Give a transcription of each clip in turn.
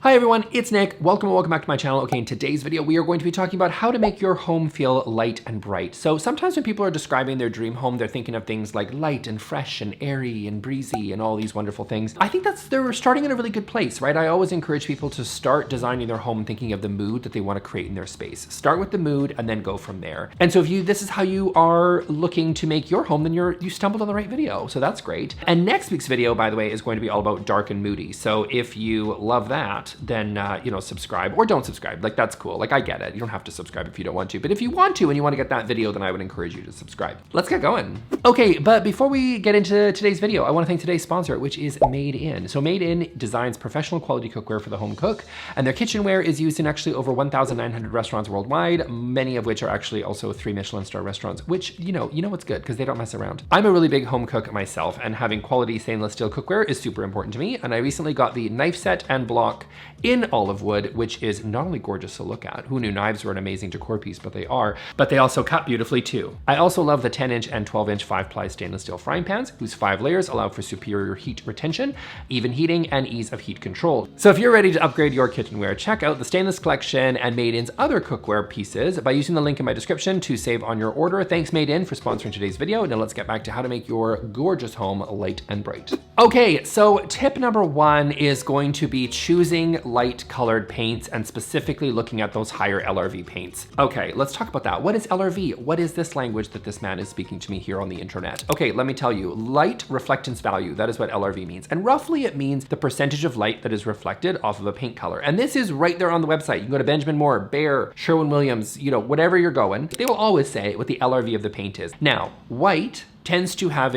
Hi everyone, it's Nick. Welcome back to my channel. Okay, in today's video, we are going to be talking about how to make your home feel light and bright. So sometimes when people are describing their dream home, they're thinking of things like light and fresh and airy and breezy and all these wonderful things. I think they're starting in a really good place, right? I always encourage people to start designing their home thinking of the mood that they want to create in their space. Start with the mood and then go from there. And so if this is how you are looking to make your home, then you stumbled on the right video. So that's great. And next week's video, by the way, is going to be all about dark and moody. So if you love that, then subscribe or don't subscribe. Like, that's cool. Like, I get it. You don't have to subscribe if you don't want to, but if you want to and you want to get that video, then I would encourage you to subscribe. Let's get going. Okay, but before we get into today's video, I want to thank today's sponsor, which is Made In. So Made In designs professional quality cookware for the home cook, and their kitchenware is used in actually over 1,900 restaurants worldwide, many of which are actually also 3 Michelin star restaurants, which, you know what's good because they don't mess around. I'm a really big home cook myself, and having quality stainless steel cookware is super important to me, and I recently got the knife set and block in olive wood, which is not only gorgeous to look at. Who knew knives were an amazing decor piece, but they are. But they also cut beautifully too. I also love the 10-inch and 12-inch 5-ply stainless steel frying pans, whose 5 layers allow for superior heat retention, even heating, and ease of heat control. So if you're ready to upgrade your kitchenware, check out the Stainless Collection and Made In's other cookware pieces by using the link in my description to save on your order. Thanks Made In for sponsoring today's video. Now let's get back to how to make your gorgeous home light and bright. Okay, so tip number 1 is going to be choosing light colored paints and specifically looking at those higher LRV paints. Okay, let's talk about that. What is LRV? What is this language that this man is speaking to me here on the internet? Okay, let me tell you. Light reflectance value, that is what LRV means. And roughly it means the percentage of light that is reflected off of a paint color. And this is right there on the website. You can go to Benjamin Moore, Behr, Sherwin-Williams, whatever you're going, they will always say what the LRV of the paint is. Now, white tends to have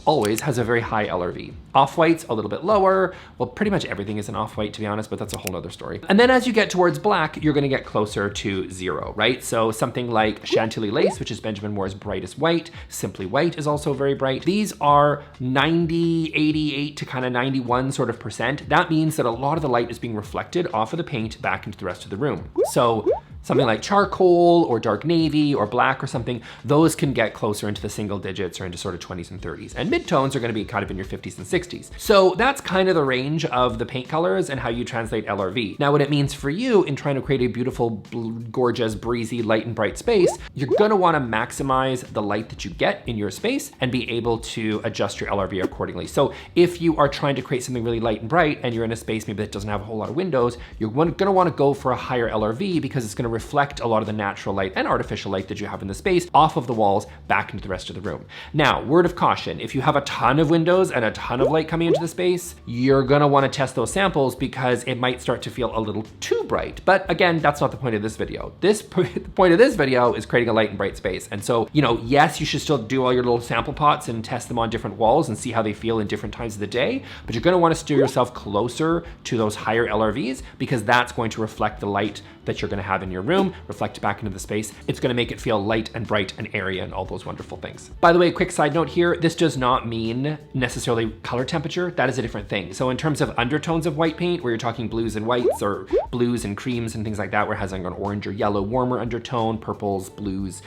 always has a very high LRV. Off-white's a little bit lower. Well, pretty much everything is an off-white, to be honest, but that's a whole nother story. And then as you get towards black, you're gonna get closer to 0, right? So something like Chantilly Lace, which is Benjamin Moore's brightest white, Simply White is also very bright. These are 90, 88 to kind of 91 sort of percent. That means that a lot of the light is being reflected off of the paint back into the rest of the room. So something like charcoal or dark navy or black or something, those can get closer into the single digits or into sort of 20s and 30s. And midtones are gonna be kind of in your 50s and 60s. So that's kind of the range of the paint colors and how you translate LRV. Now what it means for you in trying to create a beautiful, gorgeous, breezy, light and bright space, you're gonna wanna maximize the light that you get in your space and be able to adjust your LRV accordingly. So if you are trying to create something really light and bright and you're in a space maybe that doesn't have a whole lot of windows, you're gonna wanna go for a higher LRV because it's gonna reflect a lot of the natural light and artificial light that you have in the space off of the walls back into the rest of the room. Now, word of caution, if you have a ton of windows and a ton of light coming into the space, you're gonna wanna test those samples because it might start to feel a little too bright. But again, that's not the point of this video. The point of this video is creating a light and bright space. And so, yes, you should still do all your little sample pots and test them on different walls and see how they feel in different times of the day, but you're gonna wanna steer yourself closer to those higher LRVs because that's going to reflect the light that you're gonna have in your room, reflect back into the space. It's gonna make it feel light and bright and airy and all those wonderful things. By the way, quick side note here, this does not mean necessarily color temperature. That is a different thing. So in terms of undertones of white paint, where you're talking blues and whites or blues and creams and things like that, where it has like an orange or yellow warmer undertone, purples, blues,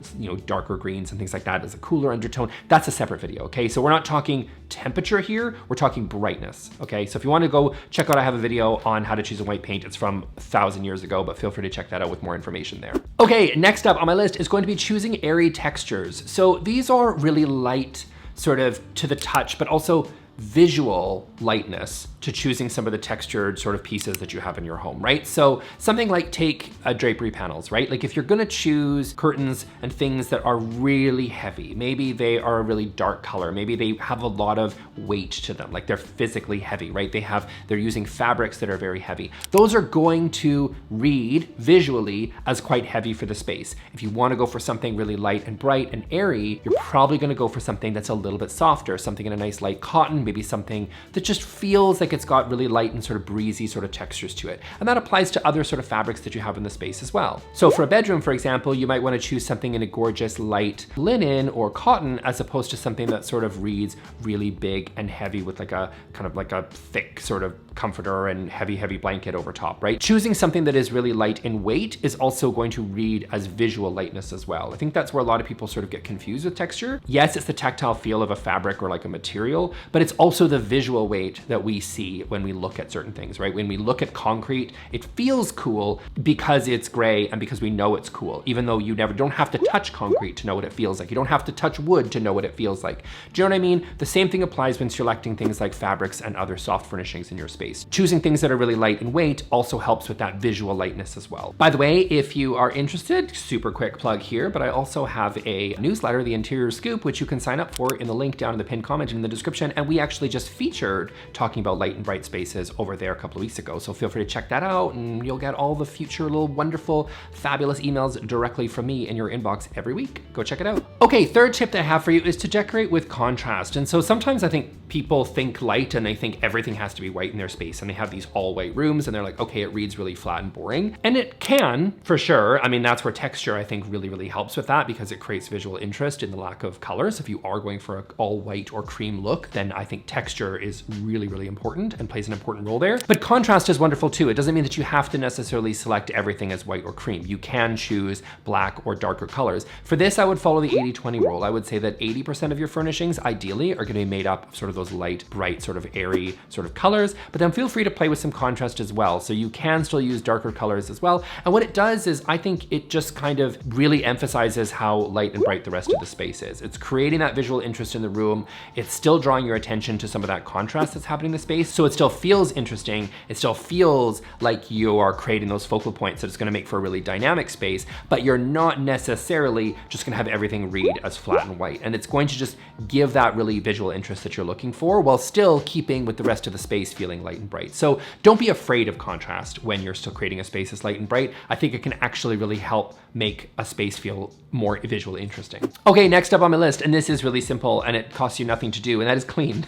darker greens and things like that as a cooler undertone, that's a separate video, okay? So we're not talking temperature here, we're talking brightness, okay? So if you wanna go check out, I have a video on how to choose a white paint. It's from 1,000 years ago, but feel free to check that out with more information there. Okay, next up on my list is going to be choosing airy textures. So these are really light, sort of to the touch, but also visual lightness to choosing some of the textured sort of pieces that you have in your home, right? So something like take drapery panels, right? Like if you're gonna choose curtains and things that are really heavy, maybe they are a really dark color, maybe they have a lot of weight to them, like they're physically heavy, right? They're using fabrics that are very heavy. Those are going to read visually as quite heavy for the space. If you wanna go for something really light and bright and airy, you're probably gonna go for something that's a little bit softer, something in a nice light cotton, maybe something that just feels like it's got really light and sort of breezy sort of textures to it. And that applies to other sort of fabrics that you have in the space as well. So for a bedroom, for example, you might want to choose something in a gorgeous light linen or cotton as opposed to something that sort of reads really big and heavy with like a kind of like a thick sort of comforter and heavy blanket over top, right? Choosing something that is really light in weight is also going to read as visual lightness as well. I think that's where a lot of people sort of get confused with texture. Yes, it's the tactile feel of a fabric or like a material, but it's also the visual weight that we see when we look at certain things, right? When we look at concrete, it feels cool because it's gray and because we know it's cool, even though you don't have to touch concrete to know what it feels like. You don't have to touch wood to know what it feels like. Do you know what I mean? The same thing applies when selecting things like fabrics and other soft furnishings in your space. Choosing things that are really light in weight also helps with that visual lightness as well. By the way, if you are interested, super quick plug here, but I also have a newsletter, The Interior Scoop, which you can sign up for in the link down in the pinned comment and in the description. And we actually just featured talking about light and bright spaces over there a couple of weeks ago. So feel free to check that out and you'll get all the future little wonderful, fabulous emails directly from me in your inbox every week. Go check it out. Okay, third tip that I have for you is to decorate with contrast. And so sometimes I think people think light and they think everything has to be white in their space, and they have these all white rooms and they're like, okay, it reads really flat and boring. And it can, for sure. I mean, that's where texture, I think, really helps with that, because it creates visual interest in the lack of colors. If you are going for an all white or cream look, then I think texture is really important and plays an important role there. But contrast is wonderful too. It doesn't mean that you have to necessarily select everything as white or cream. You can choose black or darker colors. For this, I would follow the 80-20 rule. I would say that 80% of your furnishings ideally are going to be made up of sort of those light, bright, sort of airy sort of colors, but then feel free to play with some contrast as well. So you can still use darker colors as well. And what it does is, I think it just kind of really emphasizes how light and bright the rest of the space is. It's creating that visual interest in the room. It's still drawing your attention to some of that contrast that's happening in the space. So it still feels interesting. It still feels like you are creating those focal points that it's going to make for a really dynamic space, but you're not necessarily just going to have everything read as flat and white. And it's going to just give that really visual interest that you're looking for, while still keeping with the rest of the space feeling light and bright. So don't be afraid of contrast when you're still creating a space that's light and bright. I think it can actually really help make a space feel more visually interesting. Okay, next up on my list, and this is really simple and it costs you nothing to do, and that is clean.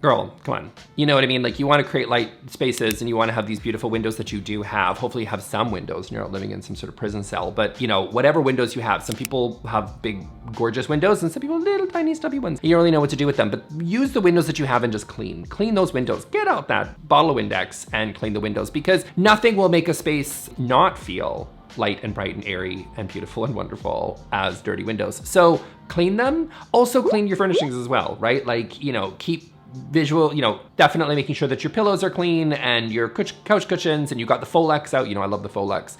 Girl, come on. You know what I mean? Like, you want to create light spaces and you want to have these beautiful windows that you do have. Hopefully you have some windows and you're not living in some sort of prison cell, but you know, whatever windows you have. Some people have big, gorgeous windows and some people little tiny stubby ones. You don't really know what to do with them, but use the windows that you have and just clean those windows. Get out that bottle of Windex and clean the windows, because nothing will make a space not feel light and bright and airy and beautiful and wonderful as dirty windows. So clean them. Also clean your furnishings as well, right? Like, you know, keep visual, you know, definitely making sure that your pillows are clean and your couch cushions, and you got the Folex out. You know, I love the Folex.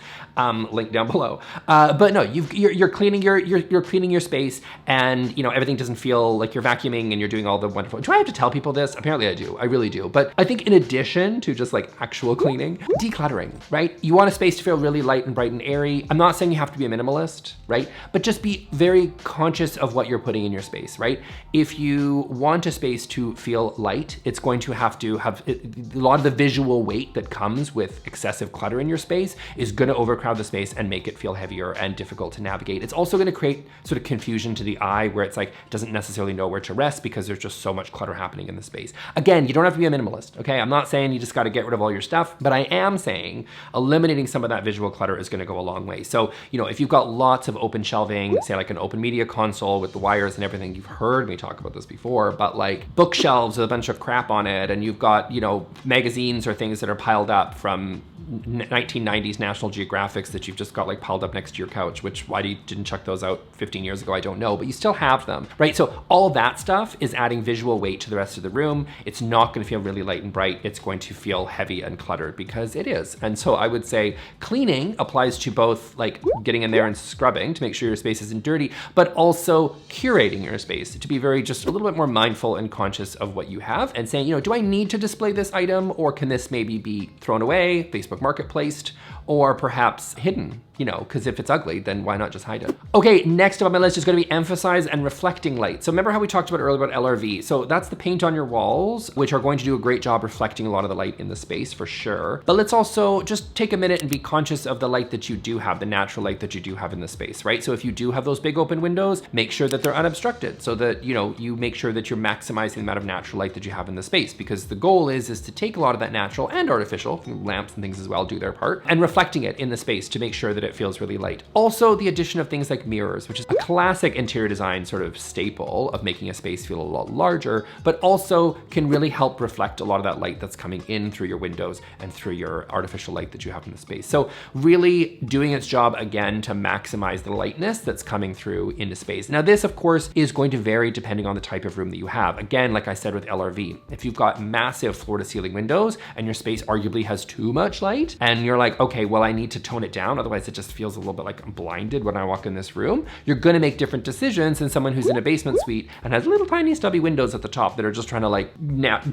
Link down below. But no, you're cleaning you're cleaning your space, and you know, everything doesn't feel like you're vacuuming and you're doing all the wonderful. Do I have to tell people this? Apparently I do. I really do. But I think in addition to just like actual cleaning, decluttering, right? You want a space to feel really light and bright and airy. I'm not saying you have to be a minimalist, right? But just be very conscious of what you're putting in your space, right? If you want a space to feel light, it's going to have a lot of the visual weight that comes with excessive clutter in your space is going to overcrowd the space and make it feel heavier and difficult to navigate. It's also going to create sort of confusion to the eye, where it's like doesn't necessarily know where to rest because there's just so much clutter happening in the space. Again, you don't have to be a minimalist, okay? I'm not saying you just got to get rid of all your stuff, but I am saying eliminating some of that visual clutter is going to go a long way. So, you know, if you've got lots of open shelving, say like an open media console with the wires and everything, you've heard me talk about this before, but like bookshelves with a bunch of crap on it, and you've got, you know, magazines or things that are piled up from 1990s National Geographics that you've just got like piled up next to your couch, which why you didn't chuck those out 15 years ago, I don't know, but you still have them, right? So all that stuff is adding visual weight to the rest of the room. It's not going to feel really light and bright. It's going to feel heavy and cluttered, because it is. And so I would say cleaning applies to both, like getting in there and scrubbing to make sure your space isn't dirty, but also curating your space to be very just a little bit more mindful and conscious of what you have, and saying, you know, do I need to display this item, or can this maybe be thrown away, Facebook Marketplace, or perhaps hidden, you know, because if it's ugly, then why not just hide it? Okay, next up on my list is going to be emphasize and reflecting light. So remember how we talked about earlier about LRV? So that's the paint on your walls, which are going to do a great job reflecting a lot of the light in the space for sure. But let's also just take a minute and be conscious of the light that you do have, the natural light that you do have in the space, right? So if you do have those big open windows, make sure that they're unobstructed so that, you know, you make sure that you're maximizing the amount of natural natural light that you have in the space, because the goal is to take a lot of that natural and artificial, lamps and things as well do their part, and reflecting it in the space to make sure that it feels really light. Also, the addition of things like mirrors, which is a classic interior design sort of staple of making a space feel a lot larger, but also can really help reflect a lot of that light that's coming in through your windows and through your artificial light that you have in the space. So really doing its job again to maximize the lightness that's coming through into space. Now this, of course, is going to vary depending on the type of room that you have. Again, like I said with LRV, if you've got massive floor to ceiling windows and your space arguably has too much light and you're like, okay, well, I need to tone it down, otherwise it just feels a little bit like I'm blinded when I walk in this room, you're gonna make different decisions than someone who's in a basement suite and has little tiny stubby windows at the top that are just trying to like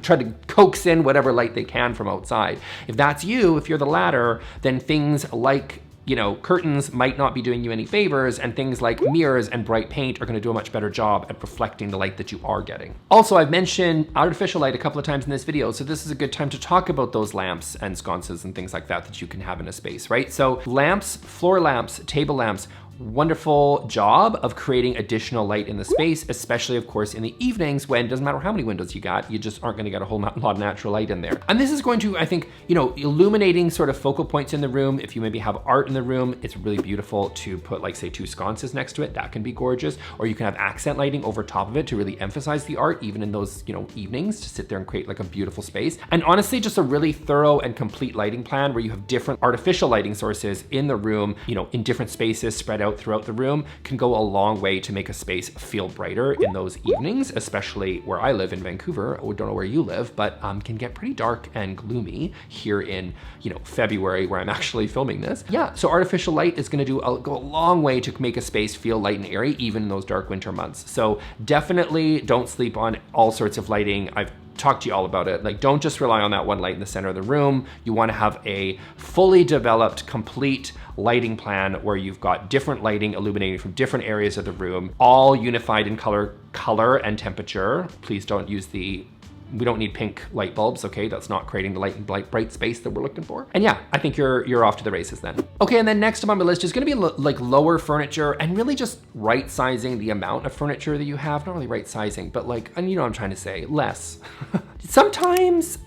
try to coax in whatever light they can from outside. If that's you, if you're the latter, then things like, you know, curtains might not be doing you any favors, and things like mirrors and bright paint are gonna do a much better job at reflecting the light that you are getting. Also, I've mentioned artificial light a couple of times in this video, so this is a good time to talk about those lamps and sconces and things like that that you can have in a space, right? So lamps, floor lamps, table lamps, wonderful job of creating additional light in the space, especially of course in the evenings when it doesn't matter how many windows you got, you just aren't gonna get a whole lot of natural light in there. And this is going to, I think, you know, illuminating sort of focal points in the room. If you maybe have art in the room, it's really beautiful to put like say 2 sconces next to it. That can be gorgeous. Or you can have accent lighting over top of it to really emphasize the art, even in those, you know, evenings, to sit there and create like a beautiful space. And honestly, just a really thorough and complete lighting plan where you have different artificial lighting sources in the room, you know, in different spaces spread out throughout the room, can go a long way to make a space feel brighter in those evenings, especially where I live in Vancouver. I don't know where you live, but can get pretty dark and gloomy here in, you know, February, where I'm actually filming this. Yeah, so artificial light is gonna go a long way to make a space feel light and airy, even in those dark winter months. So definitely don't sleep on all sorts of lighting. I've talk to you all about it. Like, don't just rely on that one light in the center of the room. You want to have a fully developed, complete lighting plan where you've got different lighting illuminating from different areas of the room, all unified in color and temperature. Please don't use we don't need pink light bulbs, okay? That's not creating the light and bright space that we're looking for. And yeah, I think you're off to the races then. Okay, and then next on my list is gonna be like lower furniture and really just right sizing the amount of furniture that you have. Not really right sizing, but like, and you know what I'm trying to say, less. Sometimes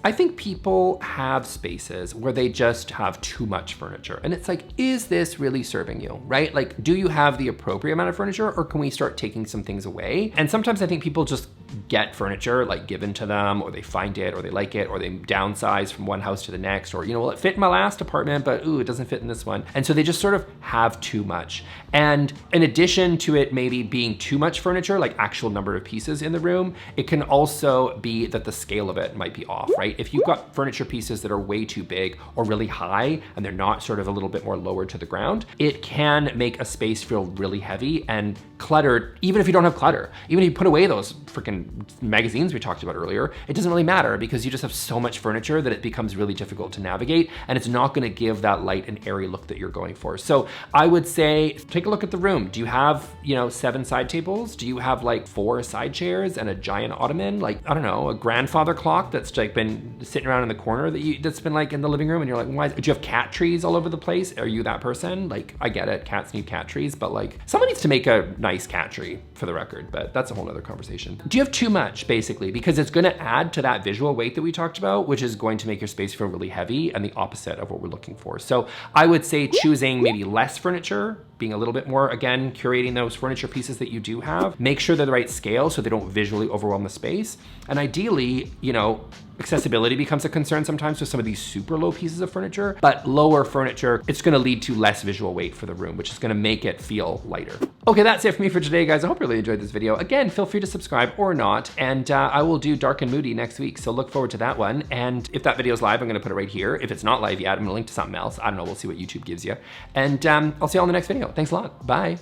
I think people have spaces where they just have too much furniture. And it's like, is this really serving you, right? Like, do you have the appropriate amount of furniture, or can we start taking some things away? And sometimes I think people just get furniture like given to them, or they find it, or they like it, or they downsize from one house to the next, or, you know, well, it fit in my last apartment, but ooh, it doesn't fit in this one. And so they just sort of have too much. And in addition to it maybe being too much furniture, like actual number of pieces in the room, it can also be that the scale of it might be off, right? If you've got furniture pieces that are way too big or really high, and they're not sort of a little bit more lowered to the ground, it can make a space feel really heavy and cluttered, even if you don't have clutter. Even if you put away those freaking magazines we talked about earlier, it doesn't really matter because you just have so much furniture that it becomes really difficult to navigate, and it's not gonna give that light and airy look that you're going for. So I would say, take a look at the room. Do you have, you know, 7 side tables? Do you have like 4 side chairs and a giant ottoman? Like, I don't know, a grandfather clock that's like been sitting around in the corner that's been like in the living room, and you're like, why? Do you have cat trees all over the place? Are you that person? Like, I get it, cats need cat trees, but like, someone needs to make a nice cat tree for the record, but that's a whole other conversation. Do you have too much, basically? Because it's gonna add to that visual weight that we talked about, which is going to make your space feel really heavy and the opposite of what we're looking for. So I would say choosing maybe less furniture, being a little bit more, again, curating those furniture pieces that you do have. Make sure they're the right scale so they don't visually overwhelm the space. And ideally, you know, accessibility becomes a concern sometimes with some of these super low pieces of furniture, but lower furniture, it's gonna lead to less visual weight for the room, which is gonna make it feel lighter. Okay, that's it for me for today, guys. I hope you really enjoyed this video. Again, feel free to subscribe or not, and I will do Dark and Moody next week, so look forward to that one. And if that video is live, I'm gonna put it right here. If it's not live yet, I'm gonna link to something else. I don't know, we'll see what YouTube gives you. And I'll see you all in the next video. Thanks a lot, bye.